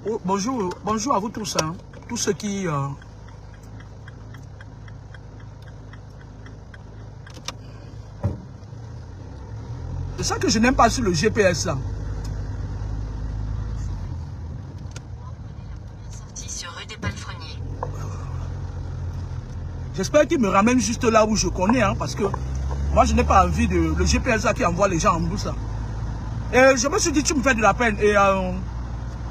Oh, bonjour, bonjour à vous tous, hein. Tous ceux qui... C'est ça que je n'aime pas sur le GPS là. J'espère qu'il me ramène juste là où je connais, hein, parce que moi je n'ai pas envie de... Le GPS là qui envoie les gens en brousse là. Et je me suis dit, tu me fais de la peine et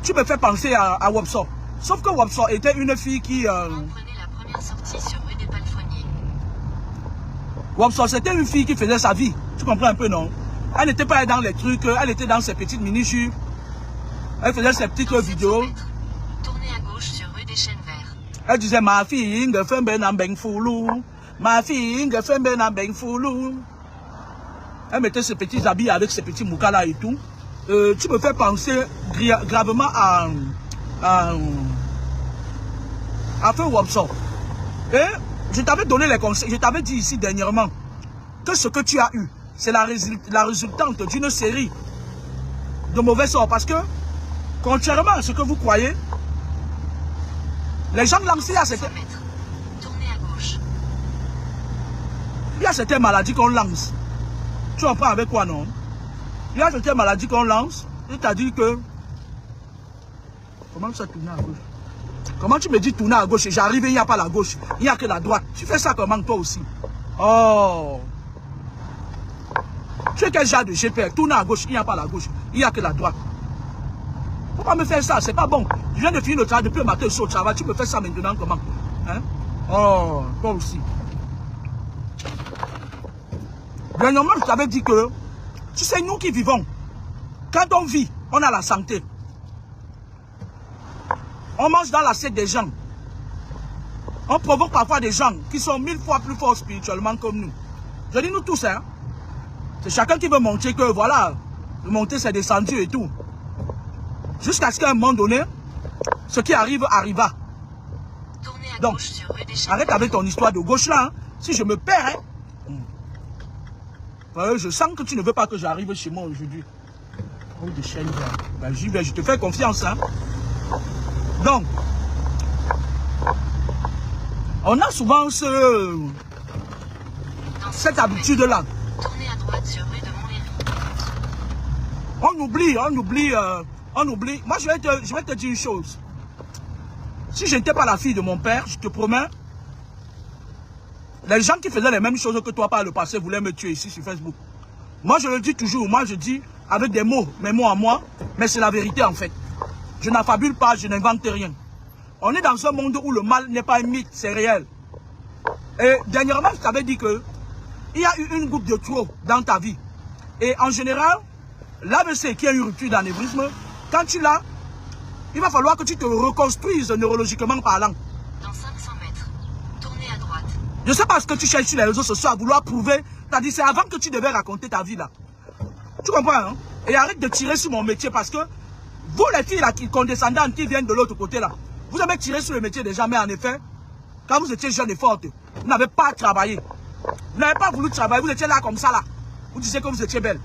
tu me fais penser à Wopso. Sauf que Wopso était une fille qui... Prenez la première sortie sur rue des Palefreniers. Wopso, c'était une fille qui faisait sa vie. Tu comprends un peu, non? Elle n'était pas dans les trucs, elle était dans ses petites mini-jupes. Elle faisait ses petites vidéos. Tournez à gauche sur rue des Chênes Verts. Elle disait, ma fille, ma fille, elle mettait ses petits habits avec ses petits moukas là et tout. Tu me fais penser gravement à Feu Wopso. Et je t'avais donné les conseils, je t'avais dit ici dernièrement que ce que tu as eu, c'est la résultante d'une série de mauvais sorts. Parce que, contrairement à ce que vous croyez, les gens lancés à cette... Tournez à gauche. Il y a certaines maladies qu'on lance. Tu en prends avec quoi, non? Il y a certaines maladies qu'on lance. C'est-à-dire que... Comment ça tourner à gauche? Comment tu me dis tourner à gauche? J'arrive et il n'y a pas la gauche. Il n'y a que la droite. Tu fais ça comment toi aussi? Oh! Tu es quel genre de GPS? Tourner à gauche, il n'y a pas la gauche. Il n'y a que la droite. Faut pas me faire ça, c'est pas bon. Je viens de finir le travail depuis le matin, je suis au travail. Tu me fais ça maintenant comment? Hein? Oh, toi aussi. Dernièrement, je t'avais dit que, tu sais, nous qui vivons, quand on vit, on a la santé. On mange dans l'assiette des gens. On provoque parfois des gens qui sont 1000 fois plus forts spirituellement comme nous. Je dis nous tous, hein. C'est chacun qui veut montrer que, voilà, le monter c'est descendu et tout. Jusqu'à ce qu'à un moment donné, ce qui arrive, arriva. Donc, arrête avec ton histoire de gauche là. Hein. Si je me perds, hein. Je sens que tu ne veux pas que j'arrive chez moi aujourd'hui. Oh, de chaîne, ben, j'y vais, je te fais confiance. Hein. Donc, on a souvent cette habitude-là. Tournez à droite sur rue de Montlhéry. On oublie. Moi, je vais te dire une chose. Si je n'étais pas la fille de mon père, je te promets, les gens qui faisaient les mêmes choses que toi par le passé voulaient me tuer ici sur Facebook. Moi, je le dis toujours. Moi, je dis avec des mots, mes mots à moi, mais c'est la vérité en fait. Je n'affabule pas, je n'invente rien. On est dans un monde où le mal n'est pas un mythe, c'est réel. Et dernièrement, je t'avais dit que il y a eu une goutte de trop dans ta vie. Et en général, l'AVC qui est une rupture d'anévrisme, quand tu l'as, il va falloir que tu te reconstruises neurologiquement parlant. Dans 500 mètres, tournez à droite. Je ne sais pas ce que tu cherches sur les réseaux sociaux à vouloir prouver. C'est-à-dire, c'est avant que tu devais raconter ta vie là. Tu comprends, hein? Et arrête de tirer sur mon métier parce que vous, les filles là, condescendantes qui viennent de l'autre côté là, vous avez tiré sur le métier des gens, mais en effet, quand vous étiez jeune et forte, vous n'avez pas travaillé. Vous n'avez pas voulu travailler, vous étiez là comme ça là. Vous disiez que vous étiez belle.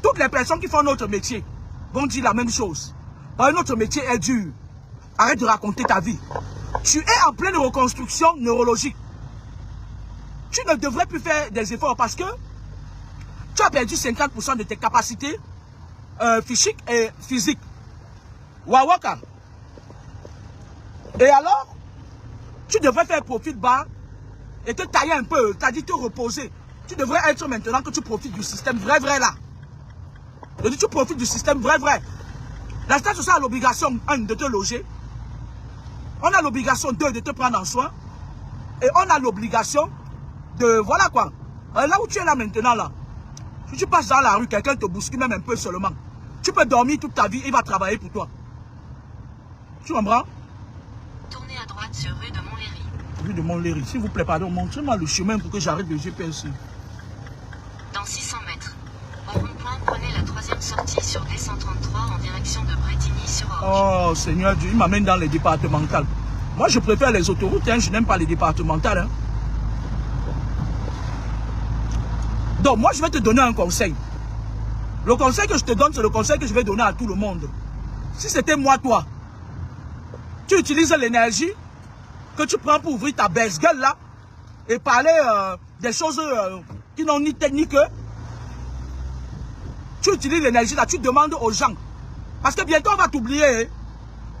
Toutes les personnes qui font notre métier vont dire la même chose. Notre métier est dur. Arrête de raconter ta vie. Tu es en pleine reconstruction neurologique. Tu ne devrais plus faire des efforts parce que tu as perdu 50% de tes capacités physiques et physiques. Wawaka. Et alors, tu devrais faire profil bas et te tailler un peu, c'est-à-dire te reposer. Tu devrais être maintenant que tu profites du système vrai là. Je dis tu profites du système vrai. La station sociale a l'obligation, 1, de te loger. On a l'obligation, 2, de te prendre en soin. Et on a l'obligation de, voilà quoi. Là où tu es là maintenant là, si tu passes dans la rue, quelqu'un te bouscule même un peu seulement. Tu peux dormir toute ta vie, il va travailler pour toi. Tu comprends? Tournez à droite sur rue de Montlhéry. Rue de Montlhéry, s'il vous plaît, pardon, montrez-moi le chemin pour que j'arrête le GPS. Dans 600 mètres, au rond-point, prenez la 3e sortie sur D133 en direction de Bretigny-sur-Orge. Oh Seigneur Dieu, il m'amène dans les départementales. Moi je préfère les autoroutes, hein, je n'aime pas les départementales. Hein. Donc moi je vais te donner un conseil. Le conseil que je te donne, c'est le conseil que je vais donner à tout le monde. Si c'était moi, toi, Tu utilises l'énergie que tu prends pour ouvrir ta baisse-gueule là et parler des choses qui n'ont ni tête ni queue. Tu utilises l'énergie là, tu demandes aux gens. Parce que bientôt on va t'oublier. Hein.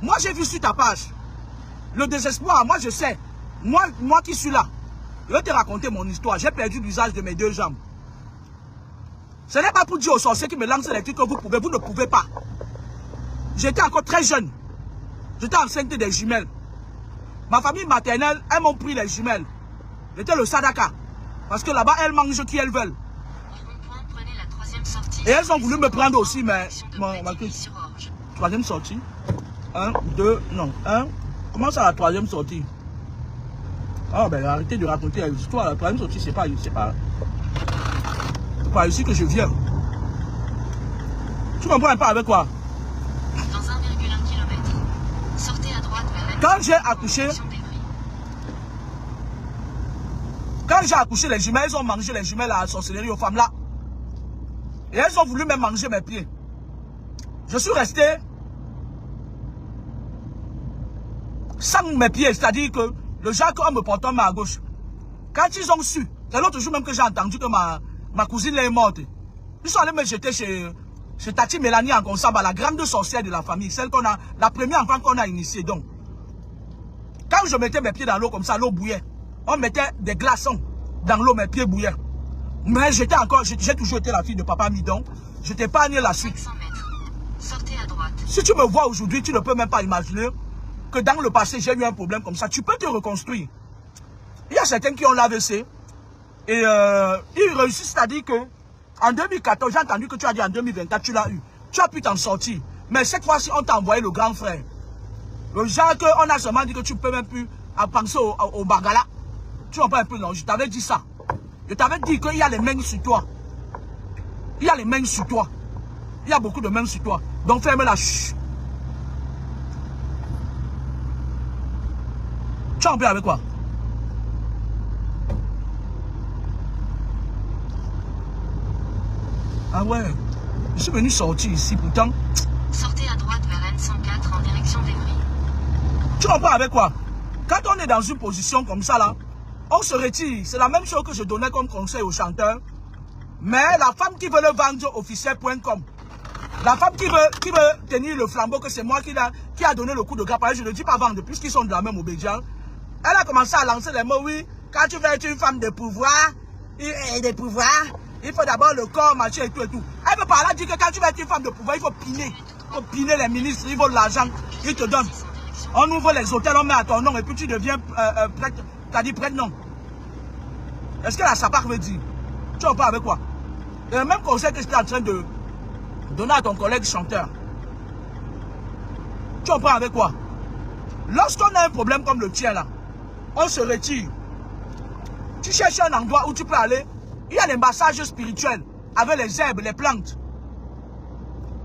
Moi j'ai vu sur ta page le désespoir, moi je sais. Moi qui suis là, je vais te raconter mon histoire. J'ai perdu l'usage de mes deux jambes. Ce n'est pas pour dire aux sorciers qui me lancent les trucs que vous ne pouvez pas. J'étais encore très jeune. J'étais enceinte des jumelles. Ma famille maternelle, elles m'ont pris les jumelles. J'étais le Sadaka. Parce que là-bas, elles mangent qui elles veulent. Et elles ont voulu me prendre aussi, mais... Troisième sortie. 1, 2, non. 1. Comment ça, la troisième sortie? Ah, ben arrêtez de raconter l'histoire. La troisième sortie, c'est pas ici que je viens. Tu comprends un peu avec quoi? Dans 1,1 km. Sortez à droite vers Quand j'ai accouché, les jumelles, elles ont mangé les jumelles à la sorcellerie aux femmes là. Et elles ont voulu même manger mes pieds. Je suis resté sans mes pieds, c'est-à-dire que le Jacques me portait main à gauche. Quand ils ont su, c'est l'autre jour même que j'ai entendu que ma cousine est morte. Ils sont allés me jeter chez Tati Mélanie en Consamba, la grande sorcière de la famille, celle qu'on a, la première enfant qu'on a initiée. Donc, quand je mettais mes pieds dans l'eau comme ça, l'eau bouillait. On mettait des glaçons dans l'eau, mes pieds bouillaient. Mais j'ai toujours été la fille de Papa Midon. Je n'étais pas né la suite. 500 mètres. Sortez à droite. Si tu me vois aujourd'hui, tu ne peux même pas imaginer que dans le passé, j'ai eu un problème comme ça. Tu peux te reconstruire. Il y a certains qui ont l'AVC et ils réussissent, c'est-à-dire que en 2014, j'ai entendu que tu as dit en 2024, tu l'as eu. Tu as pu t'en sortir. Mais cette fois-ci, on t'a envoyé le grand frère. Le genre qu'on a seulement dit que tu ne peux même plus penser au Bagala. Tu vois pas un peu, non? Je t'avais dit ça. Je t'avais dit qu'il y a les mains sur toi. Il y a les mains sur toi. Il y a beaucoup de mains sur toi. Donc ferme la chute. Tu es en paix avec quoi? Ah ouais. Je suis venu sortir ici pourtant. Sortez à droite vers N104 en direction d'Evry. Tu comprends avec quoi? Quand on est dans une position comme ça là, on se retire. C'est la même chose que je donnais comme conseil aux chanteurs. Mais la femme qui veut le vendre officiel.com, la femme qui veut tenir le flambeau, que c'est moi qui a donné le coup de grâce, je ne dis pas vendre, puisqu'ils sont de la même obédience. Elle a commencé à lancer les mots, oui, quand tu veux être une femme de pouvoir, il faut d'abord le corps, machin et tout et tout. Elle veut parler, dire que quand tu veux être une femme de pouvoir, il faut piner. Il faut piner les ministres, ils veulent l'argent, ils te donnent. On ouvre les hôtels, on met à ton nom et puis tu deviens prêtre. T'as dit prêtre, non. Est-ce que la SAPAC veut dire? Tu en parles avec quoi? Et le même conseil que j'étais en train de donner à ton collègue chanteur. Tu en parles avec quoi? Lorsqu'on a un problème comme le tien là, on se retire. Tu cherches un endroit où tu peux aller. Il y a les massages spirituels avec les herbes, les plantes.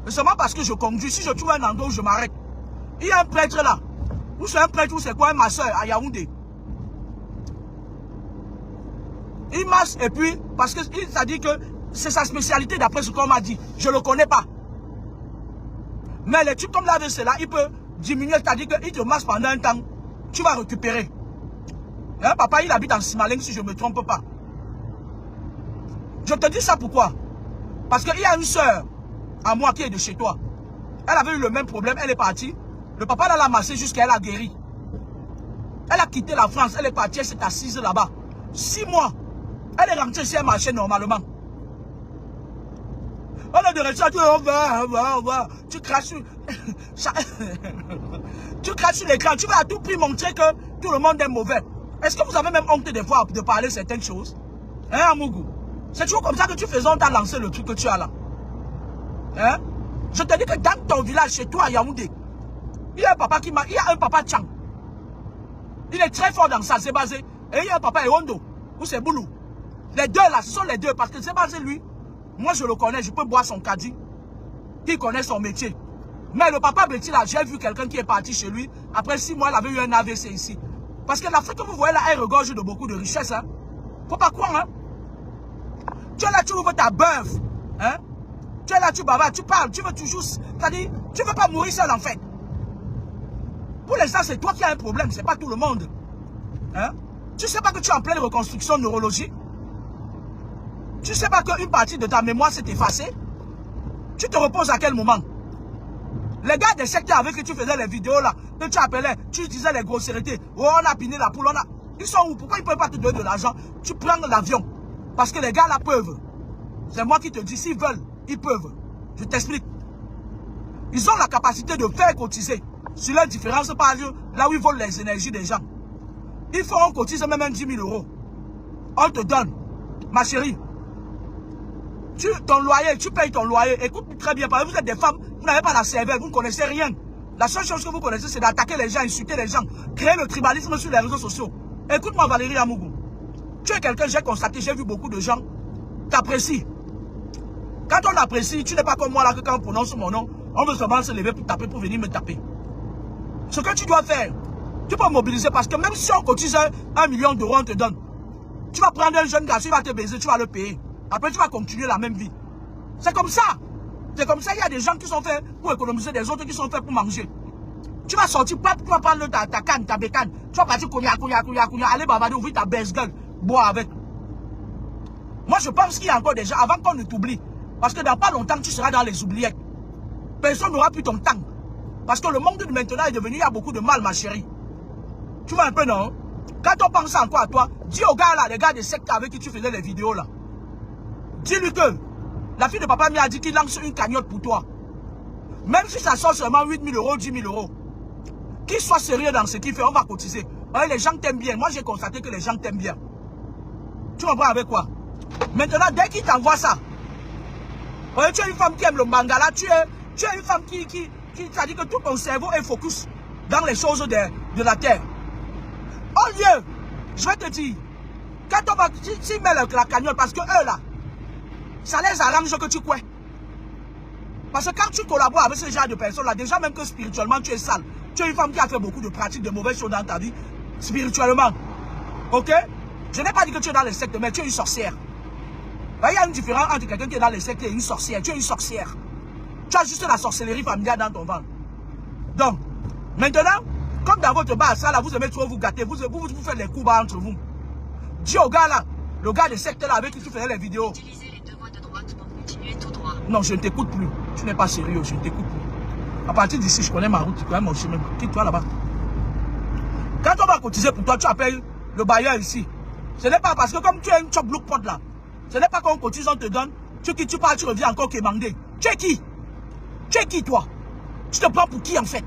Mais seulement parce que je conduis, si je trouve un endroit où je m'arrête. Il y a un prêtre là. Ou c'est un prêtre ou c'est quoi, un masseur à Yaoundé. Il masse et puis, parce que ça dit que c'est sa spécialité d'après ce qu'on m'a dit. Je ne le connais pas. Mais les trucs comme l'AVC là, il peut diminuer, c'est-à-dire qu'il te masse pendant un temps. Tu vas récupérer. Hein, papa, il habite en Simaleng si je ne me trompe pas. Je te dis ça pourquoi? Parce qu'il y a une soeur à moi qui est de chez toi. Elle avait eu le même problème, elle est partie. Le papa l'a massé jusqu'à elle a guéri. Elle a quitté la France, elle est partie, elle s'est assise là-bas. 6 mois. Elle est rentrée ici, elle marchait normalement. On a de rester, tu craches sur... tu craches sur l'écran, tu vas à tout prix montrer que tout le monde est mauvais. Est-ce que vous avez même honte des fois de parler certaines choses? Hein, Amougou? C'est toujours comme ça que tu faisais, on t'a lancé le truc que tu as là. Hein? Je te dis que dans ton village, chez toi à Yaoundé, il y a un papa qui m'a... Il y a un papa Tchang. Il est très fort dans ça, c'est basé. Et il y a un papa Ewondo, ou c'est Boulou. Les deux là, ce sont les deux, parce que c'est basé lui. Moi je le connais, je peux boire son caddie. Il connaît son métier. Mais le papa Betty là, j'ai vu quelqu'un qui est parti chez lui. Après 6 mois, il avait eu un AVC ici. Parce que l'Afrique que vous voyez là, elle regorge de beaucoup de richesses. Hein. Faut pas croire, hein. Tu es là, tu ouvres ta bœuf. Hein? Tu es là, tu bavardes, tu parles, tu veux toujours... C'est-à-dire, tu ne veux pas mourir seul en fait. Pour l'instant, c'est toi qui as un problème, c'est pas tout le monde. Hein? Tu sais pas que tu es en pleine reconstruction neurologique? Tu sais pas qu'une partie de ta mémoire s'est effacée? Tu te reposes à quel moment? Les gars des secteurs avec qui tu faisais les vidéos là, que tu appelais, tu disais les grossièretés. Oh, on a piné la poule, on a... Ils sont où? Pourquoi ils ne peuvent pas te donner de l'argent? Tu prends l'avion. Parce que les gars là peuvent. C'est moi qui te dis, s'ils veulent, ils peuvent. Je t'explique. Ils ont la capacité de faire cotiser. Sur la différence, par exemple, là où ils volent les énergies des gens. Ils font cotiser même 10 000 €. On te donne. Ma chérie. Ton loyer, tu payes ton loyer. Écoute très bien, parce que vous êtes des femmes, vous n'avez pas la cervelle, vous ne connaissez rien. La seule chose que vous connaissez, c'est d'attaquer les gens, insulter les gens, créer le tribalisme sur les réseaux sociaux. Écoute-moi, Valérie Amougou. Tu es quelqu'un, j'ai constaté, j'ai vu beaucoup de gens t'apprécient. Quand on apprécie, tu n'es pas comme moi là, que quand on prononce mon nom, on veut seulement se lever pour taper, pour venir me taper. Ce que tu dois faire, tu peux mobiliser, parce que même si on cotise 1 million d'euros, on te donne. Tu vas prendre un jeune garçon, il va te baiser, tu vas le payer. Après, tu vas continuer la même vie. C'est comme ça. C'est comme ça, il y a des gens qui sont faits pour économiser, des autres qui sont faits pour manger. Tu vas sortir, tu vas prendre ta canne, ta bécane. Tu vas partir, cognac, aller bavarder, ouvrir ta baisse-gueule, boire avec. Moi, je pense qu'il y a encore des gens, avant qu'on ne t'oublie, parce que dans pas longtemps, tu seras dans les oubliettes. Personne n'aura plus ton temps. Parce que le monde de maintenant est devenu, il y a beaucoup de mal, ma chérie. Tu vois un peu, non? Quand on pense encore à toi, dis aux gars là, les gars des sectes avec qui tu faisais les vidéos là. Dis-lui que la fille de papa m'a dit qu'il lance une cagnotte pour toi. Même si ça sort seulement 8 000 €, 10 000 €. Qu'il soit sérieux dans ce qu'il fait, on va cotiser. Les gens t'aiment bien. Moi, j'ai constaté que les gens t'aiment bien. Tu comprends avec quoi? Maintenant, dès qu'il t'envoie ça, tu es une femme qui aime le mangala, tu es une femme qui ça dit que tout ton cerveau est focus dans les choses de la terre. Au lieu, je vais te dire, quand on va, s'ils mettent la cagnotte, parce que eux là, ça les arrange que tu quoi. Parce que quand tu collabores avec ce genre de personnes là, déjà même que spirituellement tu es sale, tu es une femme qui a fait beaucoup de pratiques, de mauvaises choses dans ta vie, spirituellement. Ok? Je n'ai pas dit que tu es dans les sectes, mais tu es une sorcière. Il y a une différence entre quelqu'un qui est dans les sectes et une sorcière. Tu es une sorcière. Tu as juste la sorcellerie familiale dans ton ventre. Donc, maintenant, comme dans votre base, ça là, vous aimez trop vous gâter, vous faites les coups bas entre vous. Dis au gars là, le gars des sectes là avec qui tu faisais les vidéos. Utilisez les deux voies de droite pour continuer tout droit. Non, je ne t'écoute plus. Tu n'es pas sérieux, je ne t'écoute plus. À partir d'ici, je connais ma route, je connais mon chemin. Quitte-toi là-bas. Quand on va cotiser pour toi, tu appelles le bailleur ici. Ce n'est pas parce que comme tu es une chop block pot là, ce n'est pas qu'on cotise, on te donne, tu quittes, tu pars, tu reviens encore quémander. Tu es qui? Tu es qui toi? Tu te prends pour qui en fait?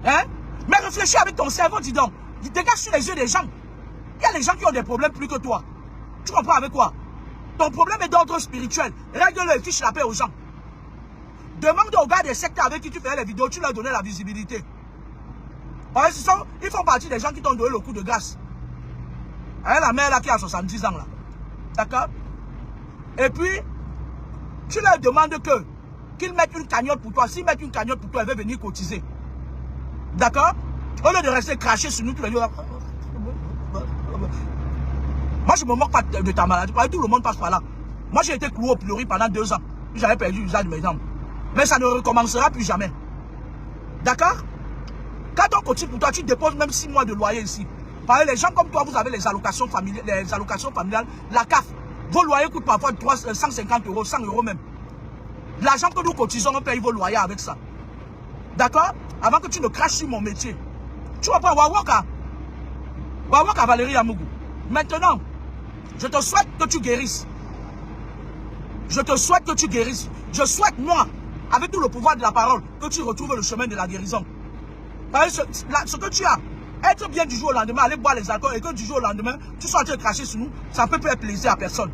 Hein? Mais réfléchis avec ton cerveau, dis donc. Dégage sur les yeux des gens. Il y a des gens qui ont des problèmes plus que toi. Tu comprends avec quoi? Ton problème est d'ordre spirituel. Règle-le et fiche la paix aux gens. Demande aux gars des sectes avec qui tu fais les vidéos, tu leur donnais la visibilité. Ouais, ils font partie des gens qui t'ont donné le coup de grâce. Hein, la mère là qui a 70 ans là. D'accord? Et puis, tu leur demandes qu'ils mettent une cagnotte pour toi. S'ils mettent une cagnotte pour toi, elle va venir cotiser. D'accord? Au lieu de rester craché sur nous tous les jours. Moi, je ne me moque pas de ta maladie. Tout le monde passe par là. Moi, j'ai été cloué au pilori pendant 2 ans. J'avais perdu l'usage de mes jambes. Mais ça ne recommencera plus jamais. D'accord? Quand on continue pour toi, tu déposes même 6 mois de loyer ici. Parce que les gens comme toi, vous avez les allocations familiales, la CAF. Vos loyers coûtent parfois 150 €, 100 € même. L'argent que nous cotisons, on paye vos loyers avec ça. D'accord? Avant que tu ne craches sur mon métier. Tu vas pas Wawaka Valérie Amougou. Maintenant, je te souhaite que tu guérisses. Je te souhaite que tu guérisses. Je souhaite, moi, avec tout le pouvoir de la parole, que tu retrouves le chemin de la guérison. Parce que ce que tu as, être bien du jour au lendemain, aller boire les alcools et que du jour au lendemain, tu sois en train de cracher sur nous, ça peut faire plaisir à personne.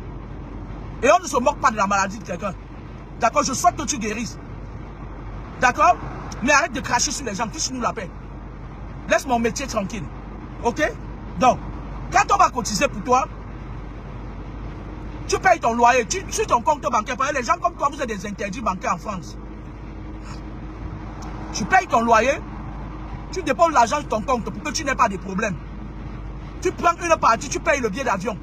Et on ne se moque pas de la maladie de quelqu'un. D'accord? Je souhaite que tu guérisses. D'accord? Mais arrête de cracher sur les gens, fiche-nous la paix. Laisse mon métier tranquille. Ok? Donc, quand on va cotiser pour toi, tu payes ton loyer, tu suis ton compte bancaire. Parce que les gens comme toi, vous êtes des interdits bancaires en France. Tu payes ton loyer, tu déposes l'argent sur ton compte pour que tu n'aies pas de problème. Tu prends une partie, tu payes le billet d'avion.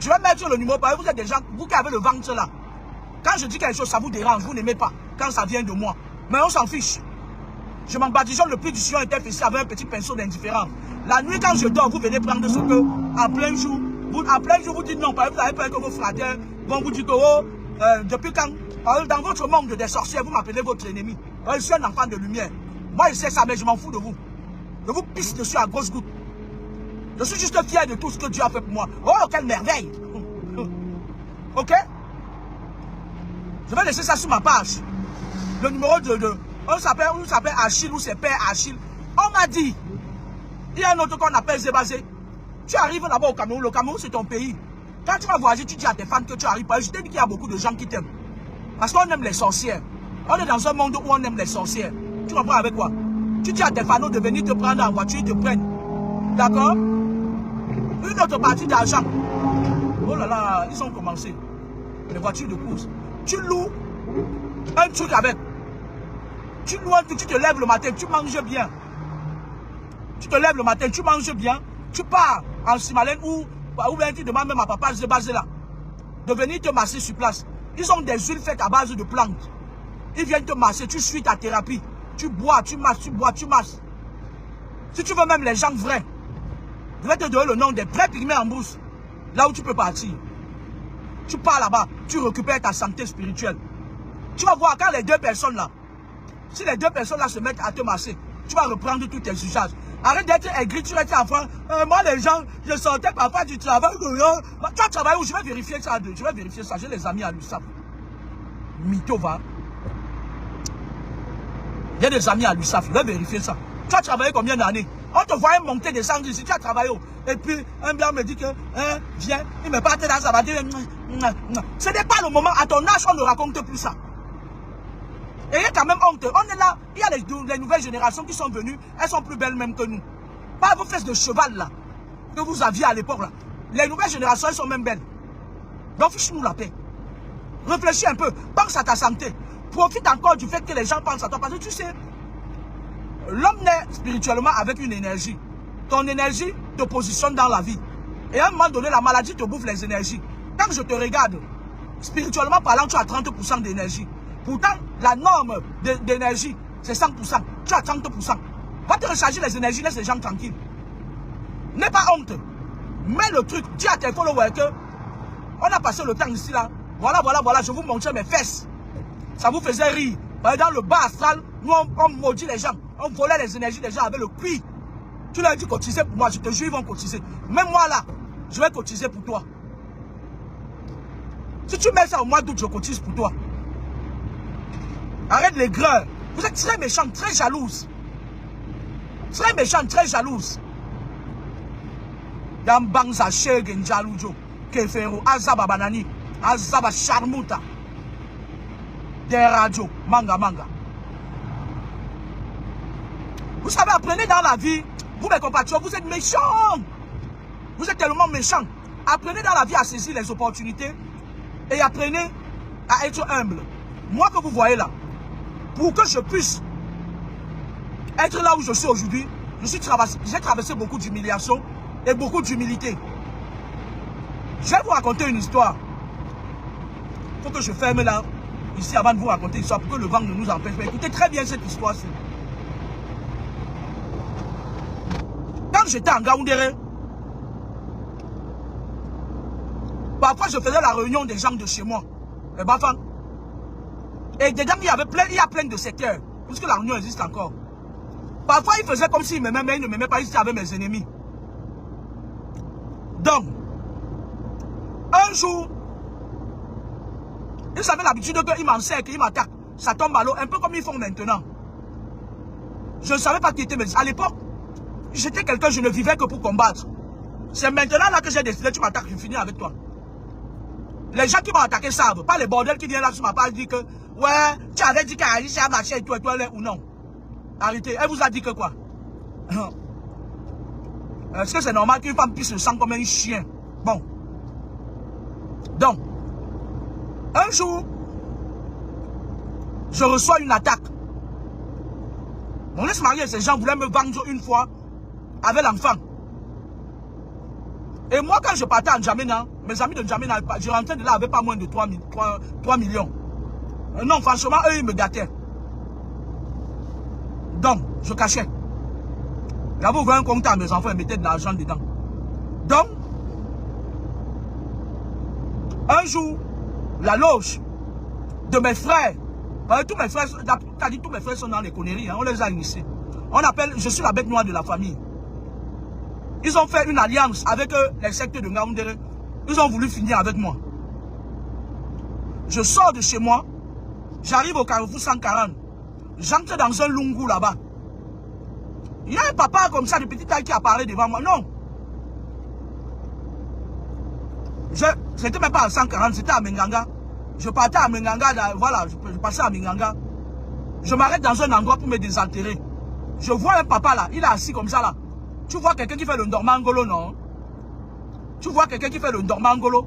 Je vais mettre sur le numéro, parce que vous êtes des gens, vous qui avez le ventre là. Quand je dis quelque chose, ça vous dérange, vous n'aimez pas, quand ça vient de moi. Mais on s'en fiche. Je m'en badigeonne, le prix du sillon était fessé avec un petit pinceau d'indifférent. La nuit, quand je dors, vous venez prendre ce que, en plein jour, vous dites non, parce que vous avez peur que vos frères vont vous dire que, oh, depuis quand, dans votre monde des sorcières, vous m'appelez votre ennemi. Je suis un enfant de lumière. Moi, je sais ça, mais je m'en fous de vous. Je vous pisse dessus à grosse goutte. Je suis juste fier de tout ce que Dieu a fait pour moi. Oh, quelle merveille! Ok? Je vais laisser ça sur ma page. Le numéro de on s'appelle Achille ou c'est Père Achille. On m'a dit, il y a un autre qu'on appelle Zébazé. Tu arrives là-bas au Cameroun. Le Cameroun, c'est ton pays. Quand tu vas voyager, tu dis à tes fans que tu arrives pas. Je t'ai dit qu'il y a beaucoup de gens qui t'aiment. Parce qu'on aime les sorcières. On est dans un monde où on aime les sorcières. Tu comprends avec quoi? Tu dis à tes fans de venir te prendre en voiture, ils te prennent. D'accord? Une autre partie d'argent. Oh là là, ils ont commencé. Les voitures de course. Tu loues un truc avec. Tu loues un truc, tu te lèves le matin, tu manges bien. Tu te lèves le matin, tu manges bien. Tu pars en Simalène ou bien tu demandes même à papa Zébazé là de venir te masser sur place. Ils ont des huiles faites à base de plantes. Ils viennent te masser, tu suis ta thérapie. Tu bois, tu masses, tu bois, tu masses. Si tu veux même les gens vrais, je vais te donner le nom des vrais pygmées en bourse. Là où tu peux partir. Tu pars là-bas, tu récupères ta santé spirituelle. Tu vas voir quand les deux personnes là, si les deux personnes là se mettent à te masser, tu vas reprendre tous tes usages. Arrête d'être aigri, tu restes enfant. Moi les gens, je sortais parfois du travail. Tu as travaillé où? Je vais vérifier ça. Je vais vérifier ça. J'ai les amis à l'USAF. Mytho va. Il y a des amis à l'USAF. Je vais vérifier ça. Tu as travaillé combien d'années? On te voyait monter, descendre ici. Tu as travaillé où? Et puis un blanc me dit que, viens, il me partait dans sa voiture. Ce n'est pas le moment. À ton âge, on ne raconte plus ça. Et il y a quand même honte. On est là. Il y a les nouvelles générations qui sont venues. Elles sont plus belles même que nous. Pas vos fesses de cheval là. Que vous aviez à l'époque là. Les nouvelles générations, elles sont même belles. Donc fiche-nous la paix. Réfléchis un peu. Pense à ta santé. Profite encore du fait que les gens pensent à toi. Parce que tu sais, l'homme naît spirituellement avec une énergie. Ton énergie te positionne dans la vie. Et à un moment donné, la maladie te bouffe les énergies. Quand je te regarde, spirituellement parlant, tu as 30% d'énergie. Pourtant, la norme d'énergie, c'est 100%. Tu as 30%. Va te recharger les énergies, laisse les gens tranquilles. N'aie pas honte. Mets le truc, dis à tes followers que on a passé le temps ici là. Voilà, je vous montrais mes fesses. Ça vous faisait rire. Dans le bas astral, nous on maudit les gens. On volait les énergies des gens avec le cuir. Tu leur dis cotiser pour moi, je te jure, ils vont cotiser. Même moi là, je vais cotiser pour toi. Si tu mets ça au mois d'août, je cotise pour toi. Arrête les greurs. Vous êtes très méchants, très jalouses. Très méchants, très jalouses. Dambangza Shegen Jaloujo, Kefero, Azaba Banani, Azaba Charmuta. Des radios, manga. Vous savez, apprenez dans la vie, vous mes compatriotes, vous êtes méchants. Vous êtes tellement méchants. Apprenez dans la vie à saisir les opportunités et apprenez à être humble. Moi que vous voyez là, pour que je puisse être là où je suis aujourd'hui, j'ai traversé beaucoup d'humiliation et beaucoup d'humilité. Je vais vous raconter une histoire. Il faut que je ferme là, ici, avant de vous raconter l'histoire, pour que le vent ne nous empêche pas. Écoutez très bien cette histoire-ci. Quand j'étais en Gaoundéré, parfois je faisais la réunion des gens de chez moi, les Bafang. Et dedans, il y a plein de secteurs, puisque la réunion existe encore. Parfois, ils faisaient comme s'ils m'aimaient, mais ils ne m'aimaient pas, ils étaient avec mes ennemis. Donc, un jour, ils avaient l'habitude qu'ils m'encerclent, qu'ils m'attaquent. Ça tombe à l'eau, un peu comme ils font maintenant. Je ne savais pas qui était, mais à l'époque, j'étais quelqu'un, je ne vivais que pour combattre. C'est maintenant là que j'ai décidé, tu m'attaques, je finis avec toi. Les gens qui m'ont attaqué savent, pas les bordels qui viennent là sur ma page dire que, ouais, tu avais dit qu'Alice a marché et toi, ou non. Arrêtez, elle vous a dit que quoi? Est-ce que c'est normal qu'une femme puisse se sentir comme un chien? Bon. Donc, un jour, je reçois une attaque. Mon ex-mari et ses gens voulaient me vendre une fois avec l'enfant. Et moi, quand je partais en N'Djamena, mes amis de N'Djamena, je rentrais de là avec pas moins de 3 millions. Non, franchement, eux, ils me gâtaient. Donc, Donc, je cachais. J'avais ouvert un compte à mes enfants et mettais de l'argent dedans. Donc, un jour, la loge de mes frères, tous mes frères, t'as dit tous mes frères sont dans les conneries, hein, on les a initiés. On appelle, je suis la bête noire de la famille. Ils ont fait une alliance avec les sectes de Ngaoundéré. Ils ont voulu finir avec moi. Je sors de chez moi, j'arrive au Carrefour 140. J'entre dans un lungu là-bas. Il y a un papa comme ça de petite taille qui a parlé devant moi. Non. C'était même pas à 140, c'était à Menganga. Je partais à Menganga, voilà, je passais à Menganga. Je m'arrête dans un endroit pour me désaltérer. Je vois un papa là, il est assis comme ça là. Tu vois quelqu'un qui fait le Ndormangolo, non? Tu vois quelqu'un qui fait le Ndormangolo.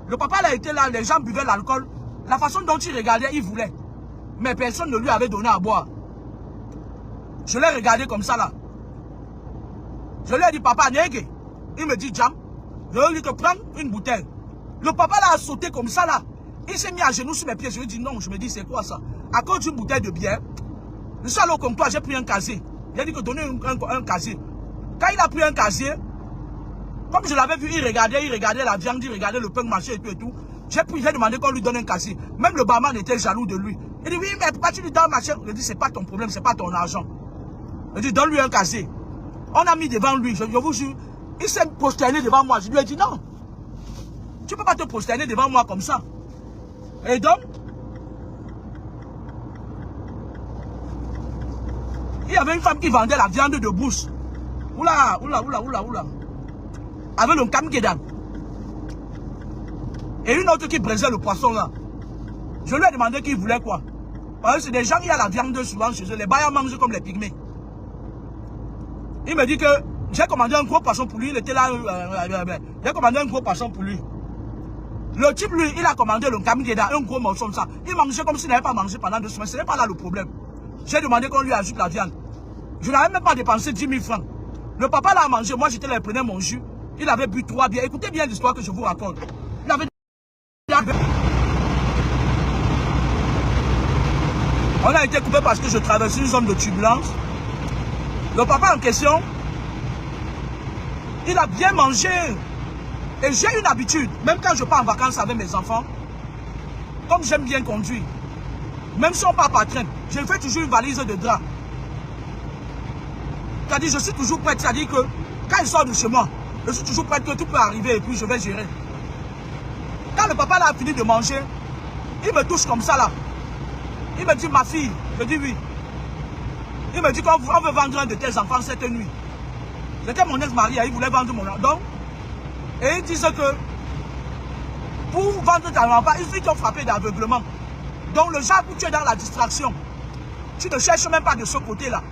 Le papa là était là, les gens buvaient l'alcool. La façon dont il regardait, il voulait. Mais personne ne lui avait donné à boire. Je l'ai regardé comme ça là. Je lui ai dit, papa, Nege. Il me dit, Jam. Je lui ai dit que prends une bouteille. Le papa là a sauté comme ça là. Il s'est mis à genoux sur mes pieds. Je lui ai dit, non. Je me dis, c'est quoi ça? À cause d'une bouteille de bière. Je suis allé au comptoir, j'ai pris un casier. Il a dit que donnez un casier. Quand il a pris un casier, comme je l'avais vu, il regardait la viande, il regardait le pain marché et tout. J'ai demandé qu'on lui donne un casier. Même le barman était jaloux de lui. Il dit, oui, mais pourquoi tu lui donnes ma chère? Je dis, c'est pas ton problème, c'est pas ton argent. Je dis, donne-lui un casier. On a mis devant lui, je vous jure, il s'est prosterné devant moi. Je lui ai dit, non, tu ne peux pas te prosterner devant moi comme ça. Et donc, il y avait une femme qui vendait la viande de bouche. Oula. Avec le kamkedan. Et une autre qui braisait le poisson là. Je lui ai demandé qu'il voulait quoi. Parce que c'est des gens qui ont la viande souvent chez eux. Les bailleurs mangent comme les pygmées. Il me dit que j'ai commandé un gros poisson pour lui. Il était là. J'ai commandé un gros poisson pour lui. Le type, lui, il a commandé le kamkedan, un gros morceau comme ça. Il mangeait comme s'il n'avait pas mangé pendant 2 semaines. Ce n'est pas là le problème. J'ai demandé qu'on lui ajoute la viande. Je n'avais même pas dépensé 10 000 francs. Le papa l'a mangé. Moi, j'étais là, il prenait mon jus. Il avait bu 3 bières. Écoutez bien l'histoire que je vous raconte. Il avait... On a été coupé parce que je traversais une zone de turbulence. Le papa en question, il a bien mangé. Et j'ai une habitude, même quand je pars en vacances avec mes enfants, comme j'aime bien conduire, même si on part par train, je fais toujours une valise de drap. C'est-à-dire, je suis toujours prêt. C'est-à-dire que quand il sort de chez moi, je suis toujours prêt que tout peut arriver et puis je vais gérer. Quand le papa là, a fini de manger, il me touche comme ça là. Il me dit, ma fille, je dis oui. Il me dit qu'on veut vendre un de tes enfants cette nuit. C'était mon ex-mari, il voulait vendre mon enfant. Donc, et il disait que pour vendre ton enfant, il suffit qu'ils ont frappé d'aveuglement. Donc le genre où tu es dans la distraction, tu ne cherches même pas de ce côté-là.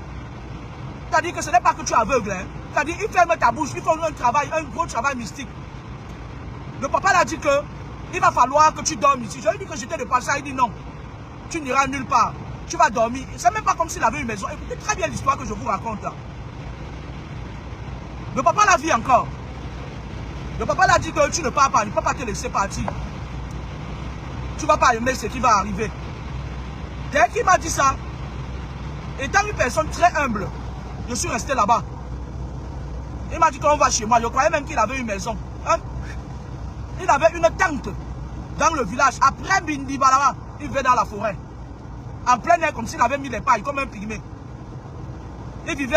C'est-à-dire que ce n'est pas que tu es aveugle. Hein. C'est-à-dire qu'il ferme ta bouche, il faut un travail, un gros travail mystique. Le papa l'a dit que il va falloir que tu dormes ici. Je lui ai dit que j'étais de passage, il dit non. Tu n'iras nulle part. Tu vas dormir. C'est même pas comme s'il avait une maison. Écoutez très bien l'histoire que je vous raconte là. Le papa l'a vu encore. Le papa l'a dit que tu ne pars pas, il ne peut pas te laisser partir. Tu ne vas pas aimer ce qui va arriver. Dès qu'il m'a dit ça, étant une personne très humble, je suis resté là-bas. Il m'a dit qu'on va chez moi. Je croyais même qu'il avait une maison. Hein? Il avait une tente dans le village. Après Bindibalama, il vivait dans la forêt. En plein air, comme s'il avait mis les pailles, comme un pygmée. Il vivait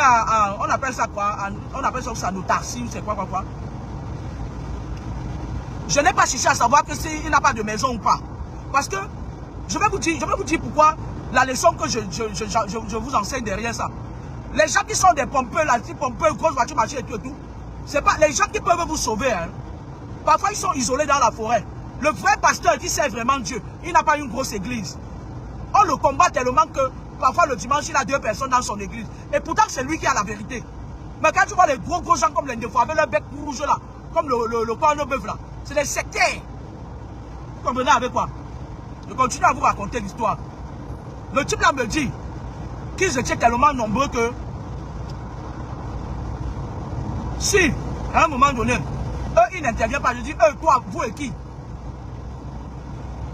on appelle ça quoi? On appelle ça en autarcie, c'est quoi. Je n'ai pas cherché à savoir que s'il n'a pas de maison ou pas. Parce que, je vais vous dire pourquoi la leçon que je vous enseigne derrière ça. Les gens qui sont des pompeux, là, petits pompeux, grosses voitures, machines et tout, c'est pas les gens qui peuvent vous sauver. Hein. Parfois, ils sont isolés dans la forêt. Le vrai pasteur qui sert vraiment Dieu, il n'a pas une grosse église. On le combat tellement que parfois le dimanche, il a 2 personnes dans son église. Et pourtant, c'est lui qui a la vérité. Mais quand tu vois les gros gens comme les défauts, avec leur bec rouge là, comme le corne-bœuf là, c'est des sectaires. Vous comprenez avec quoi? Je continue à vous raconter l'histoire. Le type là me dit qu'ils étaient tellement nombreux que si, à un moment donné, eux, ils n'interviennent pas. Je dis, eux, toi, vous et qui?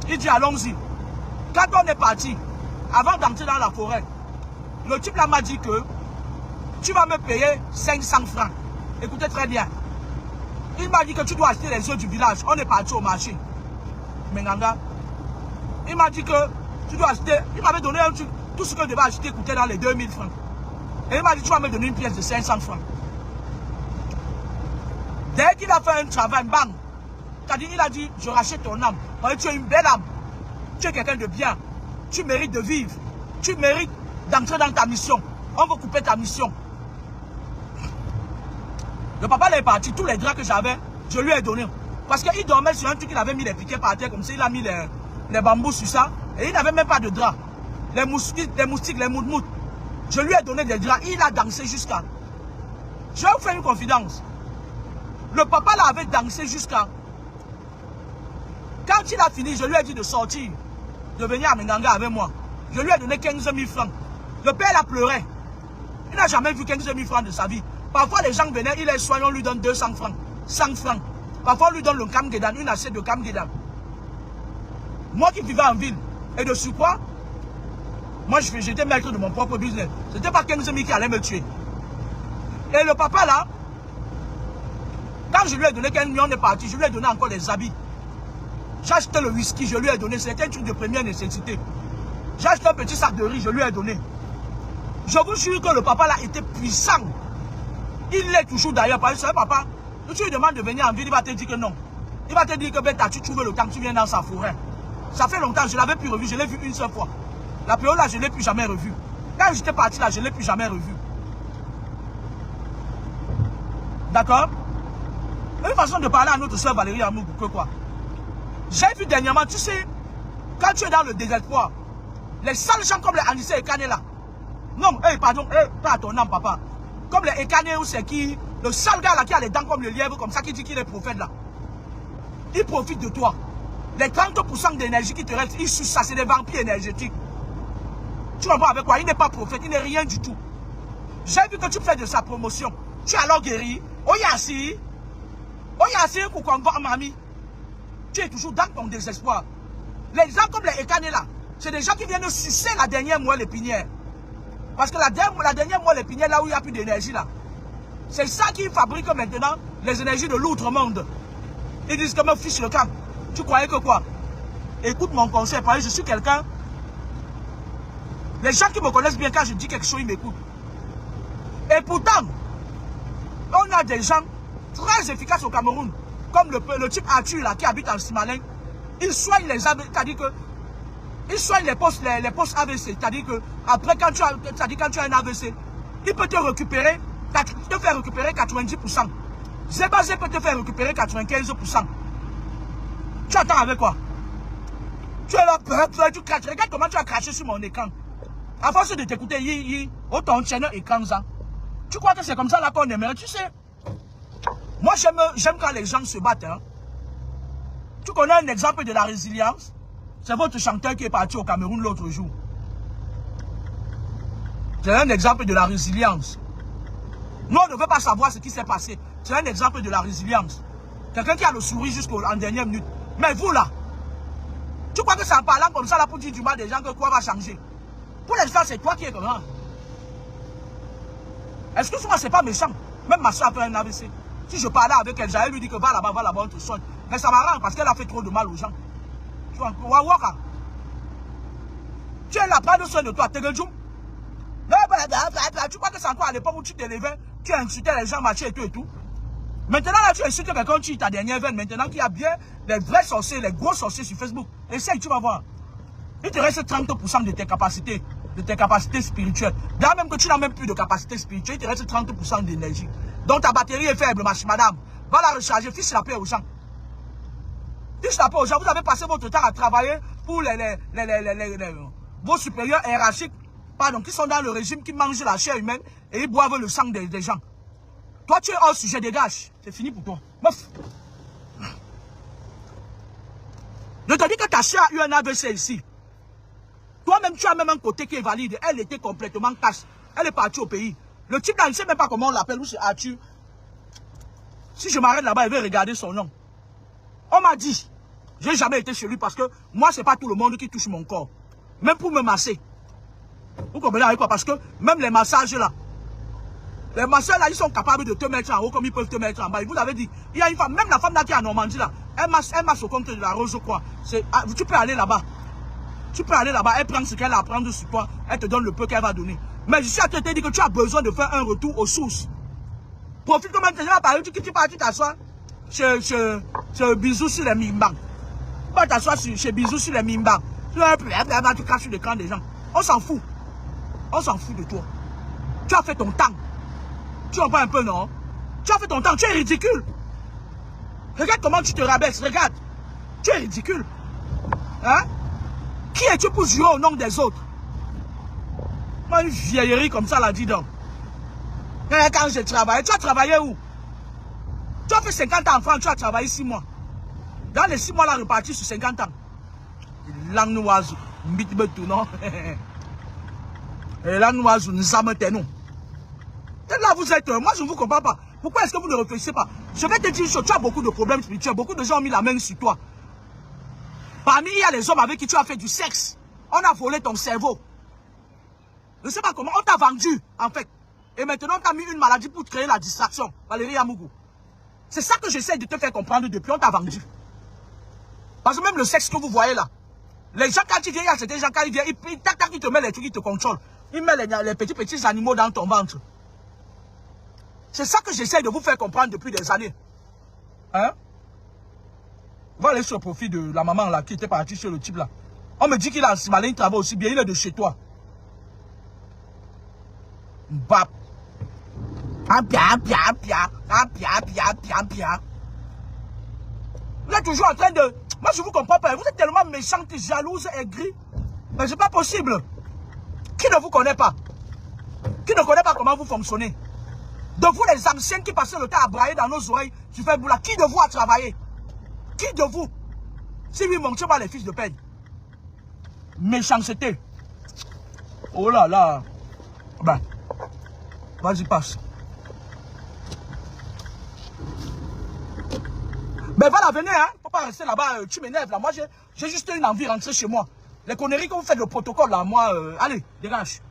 Il dit, allons-y. Quand on est parti, avant d'entrer dans la forêt, Le type là m'a dit que tu vas me payer 500 francs. Écoutez très bien. Il m'a dit que tu dois acheter les œufs du village. On est parti au marché. Menganga. Il m'a dit que tu dois acheter. Il m'avait donné un truc. Tout ce que je devais acheter coûtait dans les 2000 francs. Et il m'a dit tu vas me donner une pièce de 500 francs. Dès qu'il a fait un travail, bang. Il a dit, je rachète ton âme. Parce que tu es une belle âme. Tu es quelqu'un de bien. Tu mérites de vivre. Tu mérites d'entrer dans ta mission. On va couper ta mission. Le papa là est parti. Tous les draps que j'avais, je lui ai donné. Parce qu'il dormait sur un truc, il avait mis les piquets par terre comme ça. Il a mis les bambous sur ça. Et il n'avait même pas de draps. Les moustiques, les moutmoutes. Je lui ai donné des draps. Il a dansé jusqu'à... Je vais vous faire une confidence. Le papa là avait dansé jusqu'à... Quand il a fini, je lui ai dit de sortir, de venir à Menganga avec moi. Je lui ai donné 15 000 francs. Le père a pleuré. Il n'a jamais vu 15 000 francs de sa vie. Parfois, les gens venaient, il est soigné, on lui donne 200 francs, 100 francs. Parfois, on lui donne le Kamgedan, une assiette de Kamgedan. Moi qui vivais en ville, et de surcroît, moi j'étais maître de mon propre business. Ce n'était pas 15 000 qui allait me tuer. Et le papa là, quand je lui ai donné 15 000, on est parti, je lui ai donné encore des habits. J'ai acheté le whisky, je lui ai donné. C'était un truc de première nécessité. J'ai acheté un petit sac de riz, je lui ai donné. Je vous jure que le papa là était puissant. Il l'est toujours d'ailleurs. Parce que papa, si tu lui demandes de venir en ville, il va te dire que non. Il va te dire que Beta, tu trouves le temps, tu viens dans sa forêt. Ça fait longtemps, je ne l'avais plus revu, je l'ai vu une seule fois. La période là, je ne l'ai plus jamais revu. Quand j'étais parti là, je ne l'ai plus jamais revu. D'accord? Une façon de parler à notre soeur Valérie Amour, que quoi? J'ai vu dernièrement, tu sais, quand tu es dans le désespoir, les sales gens comme les Anissé et Kane là. Non, pardon, pas à ton âme, papa. Comme les Ekane ou c'est qui, le sale gars là qui a les dents comme le lièvre, comme ça, qui dit qu'il est prophète là. Il profite de toi. Les 30% d'énergie qui te reste, il suce ça, c'est des vampires énergétiques. Tu comprends avec quoi? Il n'est pas prophète, il n'est rien du tout. J'ai vu que tu fais de sa promotion. Tu es alors guéri. Oyasi, Koukongo, Mami. Tu es toujours dans ton désespoir. Les gens comme les Ekane là, c'est des gens qui viennent sucer la dernière moelle épinière. Parce que la dernière moelle épinière, là où il n'y a plus d'énergie là, c'est ça qui fabrique maintenant les énergies de l'outre-monde. Ils disent que me fiche le camp. Tu croyais que quoi? Écoute mon conseil, parce que je suis quelqu'un. Les gens qui me connaissent bien, quand je dis quelque chose, ils m'écoutent. Et pourtant, on a des gens très efficaces au Cameroun. Comme le type Arthur là, qui habite en Simalin. Il soigne les AVC, c'est-à-dire que il soigne les postes AVC. C'est-à-dire que après, quand tu as un AVC, il peut te récupérer, te faire récupérer 90%. Zébazé peut te faire récupérer 95%. Tu attends avec quoi? Tu es là, tu craches. Regarde comment tu as craché sur mon écran. À force de t'écouter, autant chaîne écran ça. Tu crois que c'est comme ça là qu'on aimerait, tu sais? Moi, j'aime quand les gens se battent. Hein. Tu connais un exemple de la résilience? C'est votre chanteur qui est parti au Cameroun l'autre jour. C'est un exemple de la résilience. Nous, on ne veut pas savoir ce qui s'est passé. C'est un exemple de la résilience. Quelqu'un qui a le sourire jusqu'en dernière minute. Mais vous, là, tu crois que c'est en parlant comme ça, là, pour dire du mal des gens que quoi va changer? Pour l'instant, c'est toi qui es comme ça. Excuse-moi, c'est pas méchant. Même ma soeur a fait un AVC. Si je parlais avec elle, j'allais lui dire que va là-bas, on te soigne. Mais ça m'arrange parce qu'elle a fait trop de mal aux gens. Tu vois, tu es là, prends soin de toi, tu crois que c'est encore à l'époque où tu t'élevais, tu insultais les gens, marchés et tout et tout. Maintenant, là, tu insultes quelqu'un, tu ta dernière veine. Maintenant qu'il y a bien les vrais sorciers, les gros sorciers sur Facebook. Essaye, tu vas voir. Il te reste 30% de tes capacités spirituelles. D'ailleurs, même que tu n'as même plus de capacité spirituelle, il te reste 30% d'énergie. Donc ta batterie est faible, madame. Va la recharger, fiche la paix aux gens. Fiche la paix aux gens. Vous avez passé votre temps à travailler pour vos supérieurs hiérarchiques, pardon, qui sont dans le régime, qui mangent la chair humaine et ils boivent le sang des gens. Toi, tu es hors sujet, dégage. C'est fini pour toi. Meuf. Je te dis que ta soeur a eu un AVC ici. Toi-même, tu as même un côté qui est valide. Elle était complètement casse. Elle est partie au pays. Le type là, je ne sais même pas comment on l'appelle, où c'est Arthur. Si je m'arrête là-bas, il va regarder son nom. On m'a dit, je n'ai jamais été chez lui parce que moi, ce n'est pas tout le monde qui touche mon corps. Même pour me masser. Vous comprenez avec quoi? Parce que même les massages là, les masseurs là, ils sont capables de te mettre en haut comme ils peuvent te mettre en bas. Et vous avez dit, il y a une femme, même la femme là qui est en Normandie là, elle masse au compte de la Rose, je crois. Tu peux aller là-bas. Tu peux aller là-bas, elle prend ce qu'elle a à prendre sur toi, elle te donne le peu qu'elle va donner. Mais je suis à te dire que tu as besoin de faire un retour aux sources. Profite comme tu vas parler, tu t'assois chez Bisous sur les Mimbang. Tu vas t'asseoir chez Bisous sur les Mimbang. Tu casses sur l'écran des gens. On s'en fout. On s'en fout de toi. Tu as fait ton temps. Tu en vois un peu, non? Tu as fait ton temps, tu es ridicule. Regarde comment tu te rabaisses, regarde. Tu es ridicule. Hein? Qui es-tu pour jurer au nom des autres? Moi, une vieillerie comme ça, là, dis donc. Quand j'ai travaillé, tu as travaillé où? Tu as fait 50 ans en France, tu as travaillé 6 mois. Dans les 6 mois, là, reparti sur 50 ans. L'anoise, mbitbetou, non? Et l'anoise, nous avons tes noms. Là, vous êtes... Moi, je ne vous comprends pas. Pourquoi est-ce que vous ne réfléchissez pas? Je vais te dire une chose, tu as beaucoup de problèmes spirituels. Beaucoup de gens ont mis la main sur toi. Parmi, il y a les hommes avec qui tu as fait du sexe. On a volé ton cerveau. Je ne sais pas comment, on t'a vendu, en fait. Et maintenant, on t'a mis une maladie pour créer la distraction. Valérie Yamougou. C'est ça que j'essaie de te faire comprendre depuis, on t'a vendu. Parce que même le sexe que vous voyez là, les gens, quand ils viennent, il y a certains gens, quand ils viennent, ils te mettent les trucs, ils te contrôlent. Ils mettent les petits animaux dans ton ventre. C'est ça que j'essaie de vous faire comprendre depuis des années. Hein? On va aller sur le profil de la maman là, qui était partie sur le type là. On me dit qu'il a malin, il travaille aussi bien, il est de chez toi. Bap. Vous êtes toujours en train de... Moi, je vous comprends pas. Vous êtes tellement méchante, jalouse, aigrie. Mais c'est pas possible. Qui ne vous connaît pas? Qui ne connaît pas comment vous fonctionnez? De vous, les anciens qui passaient le temps à brailler dans nos oreilles, tu fais boula. Qui de vous a travaillé? Qui de vous? Si lui manque pas les fiches de peine. Méchanceté. Oh là là. Ben, vas-y, passe. Ben voilà, venez, hein. Faut pas rester là-bas, tu m'énerves là. Moi, j'ai juste une envie de rentrer chez moi. Les conneries que vous faites, le protocole là, moi, allez, dégage.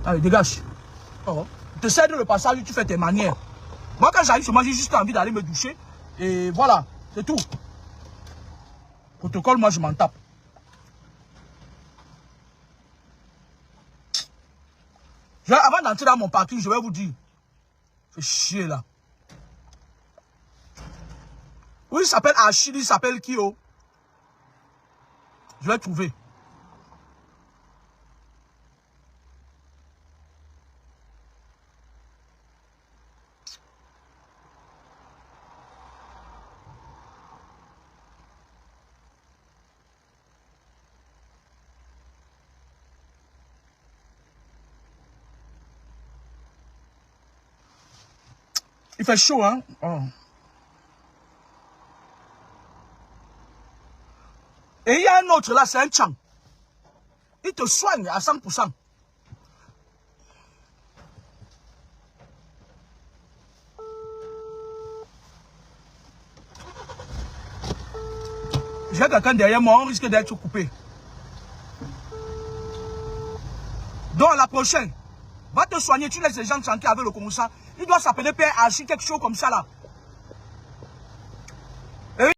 Allez, dégage. Oh. Tu sais de le passage, tu fais tes manières. Moi, quand j'arrive chez moi, j'ai juste envie d'aller me doucher. Et voilà, c'est tout. Protocole, moi, je m'en tape. Avant d'entrer dans mon parking, je vais vous dire. Fais chier là. Oui, il s'appelle Achille, il s'appelle Kyo. Je vais trouver. Il fait chaud, hein? Oh. Et il y a un autre là, c'est un Tchang. Il te soigne à 100%. J'ai quelqu'un derrière moi, on risque d'être coupé. Donc la prochaine, va te soigner, tu laisses les gens tranquilles avec le commensant. Il doit s'appeler Père Archie, quelque chose comme ça là.